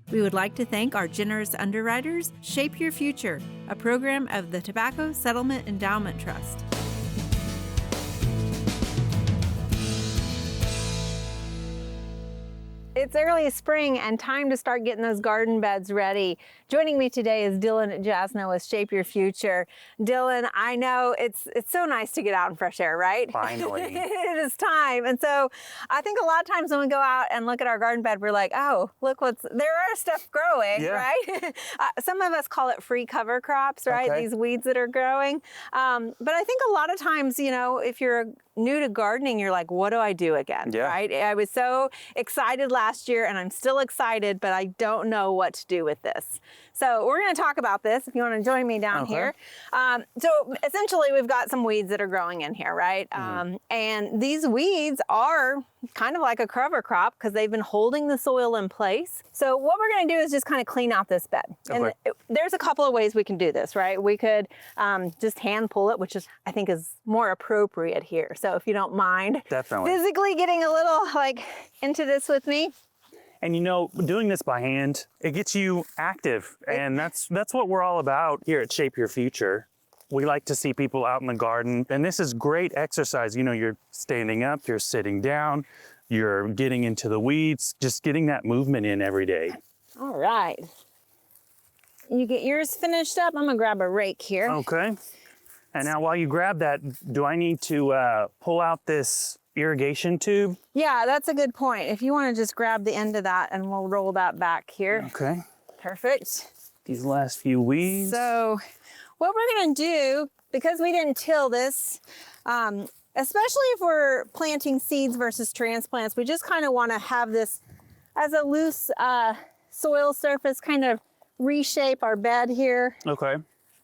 We would like to thank our generous underwriters, Shape Your Future, a program of the Tobacco Settlement Endowment Trust. It's early spring and time to start getting those garden beds ready. Joining me today is Dylan Jasna with Shape Your Future. Dylan, I know it's so nice to get out in fresh air, right? Finally. It is time. And so I think a lot of times when we go out and look at our garden bed, we're like, oh, look there are stuff growing, right? Some of us call it free cover crops, right? Okay. These weeds that are growing. But I think a lot of times, you know, if you're new to gardening, you're like, what do I do again, right? I was so excited last year and I'm still excited, but I don't know what to do with this. So we're going to talk about this if you want to join me down here. So essentially we've got some weeds that are growing in here, right? And these weeds are kind of like a cover crop because they've been holding the soil in place. So what we're going to do is just kind of clean out this bed. And there's a couple of ways we can do this, right? We could just hand pull it, which is, I think, is more appropriate here. So if you don't mind physically getting a little like into this with me. And you know, doing this by hand, it gets you active. And that's what we're all about here at Shape Your Future. We like to see people out in the garden. And this is great exercise. You know, you're standing up, you're sitting down, you're getting into the weeds, just getting that movement in every day. All right. You get yours finished up. I'm gonna grab a rake here. Okay. And now while you grab that, do I need to pull out this irrigation tube? Yeah, that's a good point. If you want to just grab the end of that and we'll roll that back here. Okay. Perfect. These last few weeds. So what we're going to do, because we didn't till this, especially if we're planting seeds versus transplants, we just kind of want to have this as a loose soil surface, kind of reshape our bed here. Okay.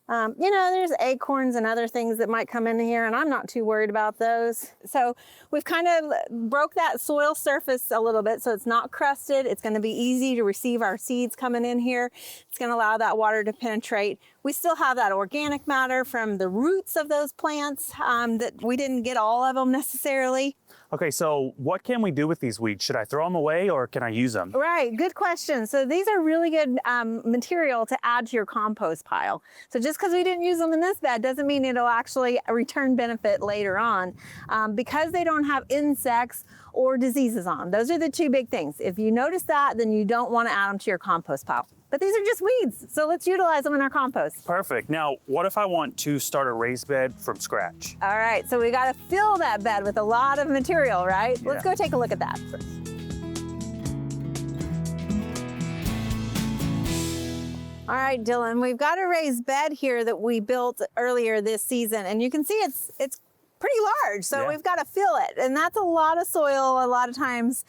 You know, there's acorns and other things that might come in here, and I'm not too worried about those. So we've kind of broke that soil surface a little bit so it's not crusted. It's going to be easy to receive our seeds coming in here. It's going to allow that water to penetrate. We still have that organic matter from the roots of those plants that we didn't get all of them necessarily. Okay, so what can we do with these weeds? Should I throw them away or can I use them? Right, good question. So these are really good material to add to your compost pile. So just because we didn't use them in this bed doesn't mean it'll actually return benefit later on because they don't have insects or diseases on. Those are the two big things. If you notice that, then you don't want to add them to your compost pile. But these are just weeds, so let's utilize them in our compost. Perfect. Now, what if I want to start a raised bed from scratch? All right, so we got to fill that bed with a lot of material, right? Yeah. Let's go take a look at that first. All right, Dylan, we've got a raised bed here that we built earlier this season, and you can see it's pretty large, so we've got to fill it, and that's a lot of soil. A lot of times,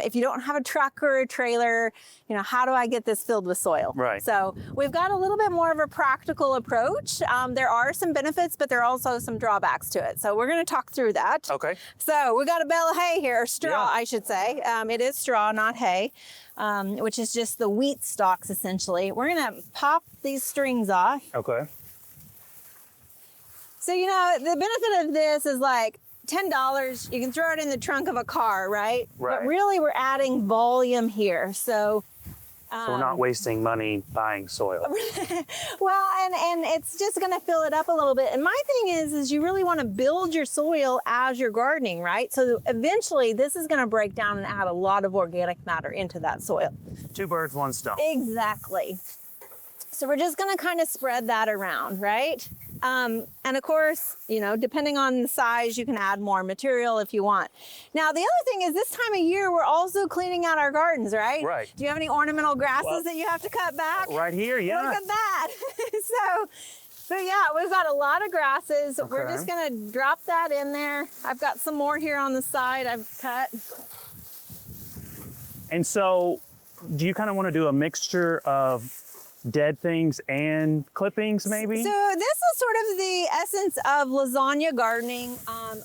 if you don't have a truck or a trailer, you know, how do I get this filled with soil? Right. So we've got a little bit more of a practical approach. There are some benefits, but there are also some drawbacks to it. So we're going to talk through that. Okay. So we got a bale of hay here, or straw, I should say. It is straw, not hay, which is just the wheat stalks essentially. We're going to pop these strings off. Okay. So, you know, the benefit of this is like $10. You can throw it in the trunk of a car, right? Right. But really, we're adding volume here. So we're not wasting money buying soil. Well, and it's just going to fill it up a little bit. And my thing is you really want to build your soil as you're gardening, right? So eventually, this is going to break down and add a lot of organic matter into that soil. Two birds, one stone. Exactly. So we're just going to kind of spread that around, right? And of course, you know, depending on the size, you can add more material if you want. Now, the other thing is this time of year, we're also cleaning out our gardens, right? Right. Do you have any ornamental grasses that you have to cut back? Right here, yeah. Look at that. So yeah, we've got a lot of grasses. Okay. We're just going to drop that in there. I've got some more here on the side I've cut. And so, do you kind of want to do a mixture of dead things and clippings maybe? So this is sort of the essence of lasagna gardening.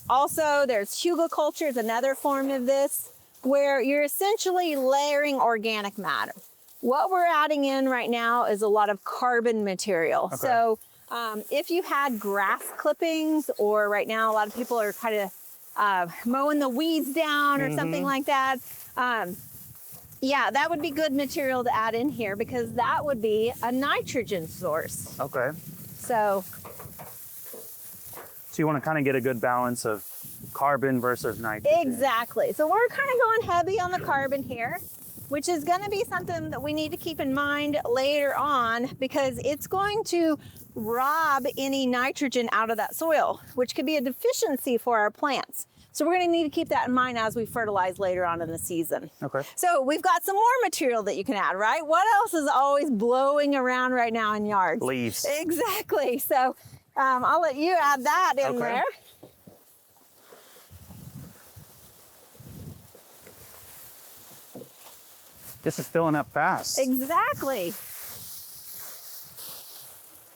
Also, there's hugelkultur is another form of this, where you're essentially layering organic matter. What we're adding in right now is a lot of carbon material. Okay. So if you had grass clippings, or right now a lot of people are kind of mowing the weeds down or something like that, Yeah, that would be good material to add in here because that would be a nitrogen source. Okay. So you want to kind of get a good balance of carbon versus nitrogen. exactly. So we're kind of going heavy on the carbon here, which is going to be something that we need to keep in mind later on because it's going to rob any nitrogen out of that soil, which could be a deficiency for our plants. So we're going to need to keep that in mind as we fertilize later on in the season. Okay. So we've got some more material that you can add, right? What else is always blowing around right now in yards? Leaves. Exactly. So I'll let you add that in there. This is filling up fast. Exactly.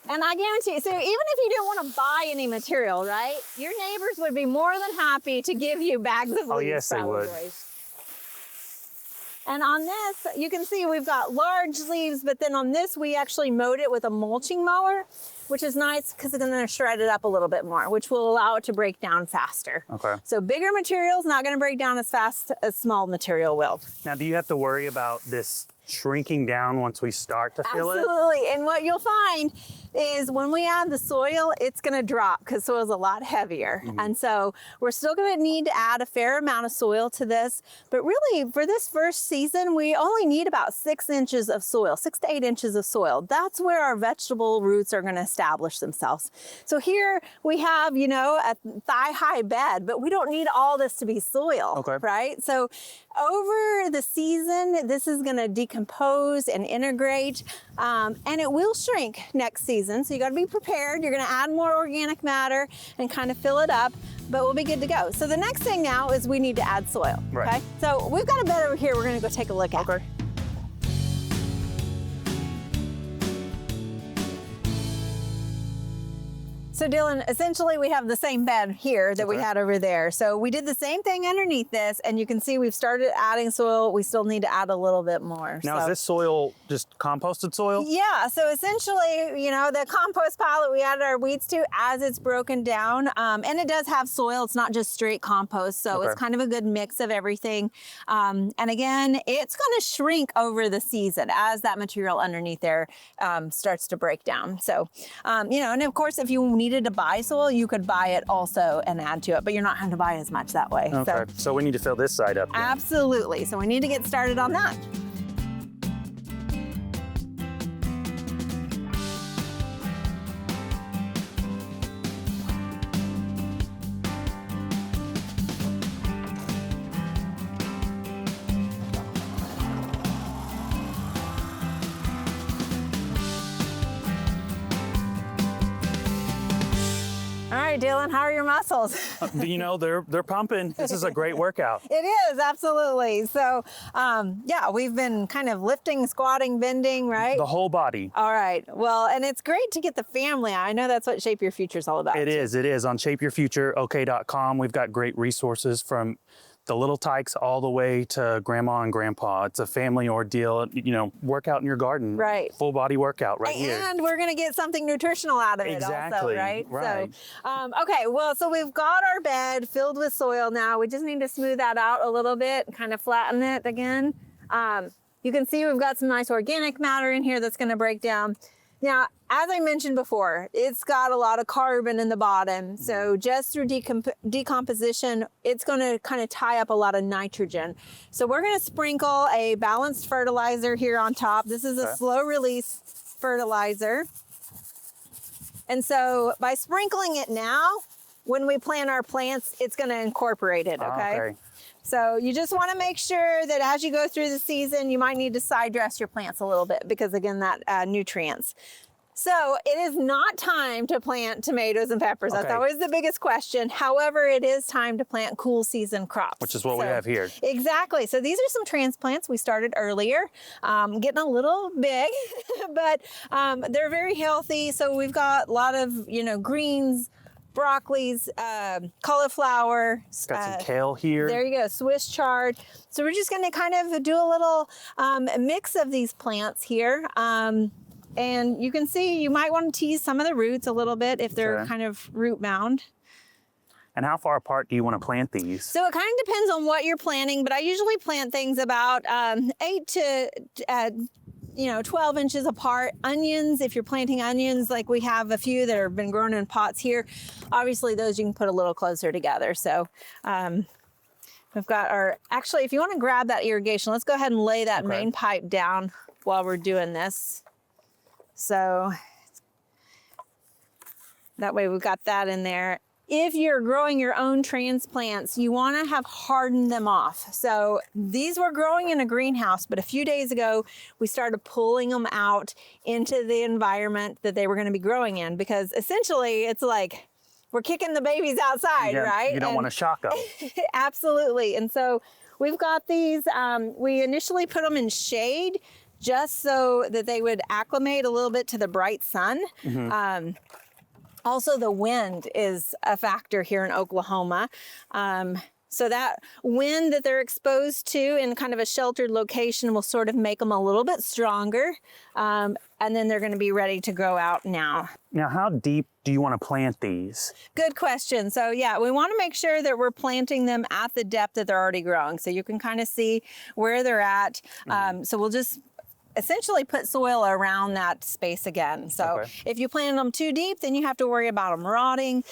And I guarantee you, so even if you didn't want to buy any material, right? Your neighbors would be more than happy to give you bags of leaves. Oh, yes, they would. And on this, you can see we've got large leaves, but then on this, we actually mowed it with a mulching mower, which is nice because it's going to shred it up a little bit more, which will allow it to break down faster. Okay. So bigger material is not going to break down as fast as small material will. Now, do you have to worry about this shrinking down once we start to fill it? Absolutely. And what you'll find is when we add the soil, it's going to drop because soil is a lot heavier. And so we're still going to need to add a fair amount of soil to this. But really, for this first season, we only need about 6 inches of soil, 6 to 8 inches of soil. That's where our vegetable roots are going to establish themselves. So here we have, you know, a thigh-high bed, but we don't need all this to be soil, right? So over the season, this is going to decompose and integrate, and it will shrink next season. So you got to be prepared. You're going to add more organic matter and kind of fill it up, but we'll be good to go. So the next thing now is we need to add soil. Right. Okay. So we've got a bed over here. We're going to go take a look at. Okay. So Dylan, essentially we have the same bed here that we had over there. So we did the same thing underneath this, and you can see we've started adding soil. We still need to add a little bit more. Now, is this soil just composted soil? Yeah, so essentially, you know, the compost pile that we added our weeds to as it's broken down, and it does have soil. It's not just straight compost, so it's kind of a good mix of everything. And again, it's going to shrink over the season as that material underneath there starts to break down. So, you know, and of course, if you needed to buy soil, you could buy it also and add to it, but you're not having to buy as much that way. Okay, so we need to fill this side up then. Absolutely. So we need to get started on that. All right, Dylan, how are your muscles? You know, they're pumping. This is a great workout. It is, absolutely. So, yeah, we've been kind of lifting, squatting, bending, right? The whole body. All right. Well, and it's great to get the family. I know that's what Shape Your Future is all about. It is. It is. On shapeyourfutureok.com, we've got great resources from the little tykes all the way to grandma and grandpa. It's a family ordeal, you know, workout in your garden. Right. Full body workout right here. And we're going to get something nutritional out of it also, right? Right. So, okay, well, so we've got our bed filled with soil now. We just need to smooth that out a little bit and kind of flatten it again. You can see we've got some nice organic matter in here that's going to break down. Now, as I mentioned before, it's got a lot of carbon in the bottom. So just through decomposition, it's going to kind of tie up a lot of nitrogen. So we're going to sprinkle a balanced fertilizer here on top. This is a slow release fertilizer. And so by sprinkling it now, when we plant our plants, it's going to incorporate it, okay? So you just want to make sure that as you go through the season, you might need to side dress your plants a little bit because, again, that nutrients. So it is not time to plant tomatoes and peppers. That's always the biggest question. However, it is time to plant cool season crops. Which is what we have here. Exactly. So these are some transplants we started earlier, getting a little big, but they're very healthy. So we've got a lot of, you know, greens, broccolis, cauliflower. Got some kale here. There you go, Swiss chard. So we're just gonna kind of do a little mix of these plants here. And you can see you might want to tease some of the roots a little bit if they're kind of root bound. And how far apart do you want to plant these? So it kind of depends on what you're planting, but I usually plant things about 8 to 12 inches apart. Onions, if you're planting onions, like we have a few that have been grown in pots here, obviously those you can put a little closer together. So we've got actually, if you want to grab that irrigation, let's go ahead and lay that main pipe down while we're doing this. So that way we've got that in there. If you're growing your own transplants, you want to have hardened them off. So these were growing in a greenhouse, but a few days ago, we started pulling them out into the environment that they were going to be growing in, because essentially it's like we're kicking the babies outside, right? You don't want to shock them. Absolutely. And so we've got these, we initially put them in shade just so that they would acclimate a little bit to the bright sun. Also, the wind is a factor here in Oklahoma. So that wind that they're exposed to in kind of a sheltered location will sort of make them a little bit stronger. And then they're going to be ready to grow out now. Now, how deep do you want to plant these? Good question. So yeah, we want to make sure that we're planting them at the depth that they're already growing. So you can kind of see where they're at. So we'll just essentially put soil around that space again. So if you plant them too deep, then you have to worry about them rotting.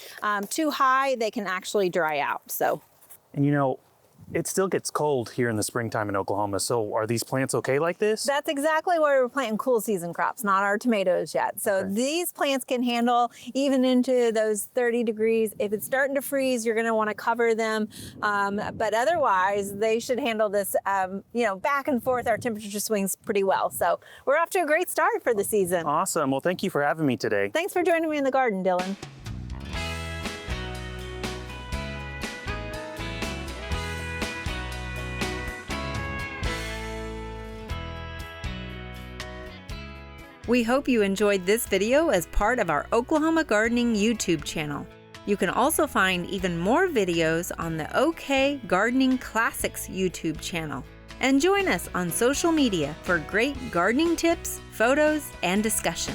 Too high, they can actually dry out. So, and you know, it still gets cold here in the springtime in Oklahoma. So are these plants okay like this? That's exactly why we're planting cool season crops, not our tomatoes yet. So these plants can handle even into those 30 degrees. If it's starting to freeze, you're going to want to cover them. But otherwise, they should handle this, back and forth. Our temperature swings pretty well. So we're off to a great start for the season. Awesome. Well, thank you for having me today. Thanks for joining me in the garden, Dylan. We hope you enjoyed this video as part of our Oklahoma Gardening YouTube channel. You can also find even more videos on the OK Gardening Classics YouTube channel. And join us on social media for great gardening tips, photos, and discussion.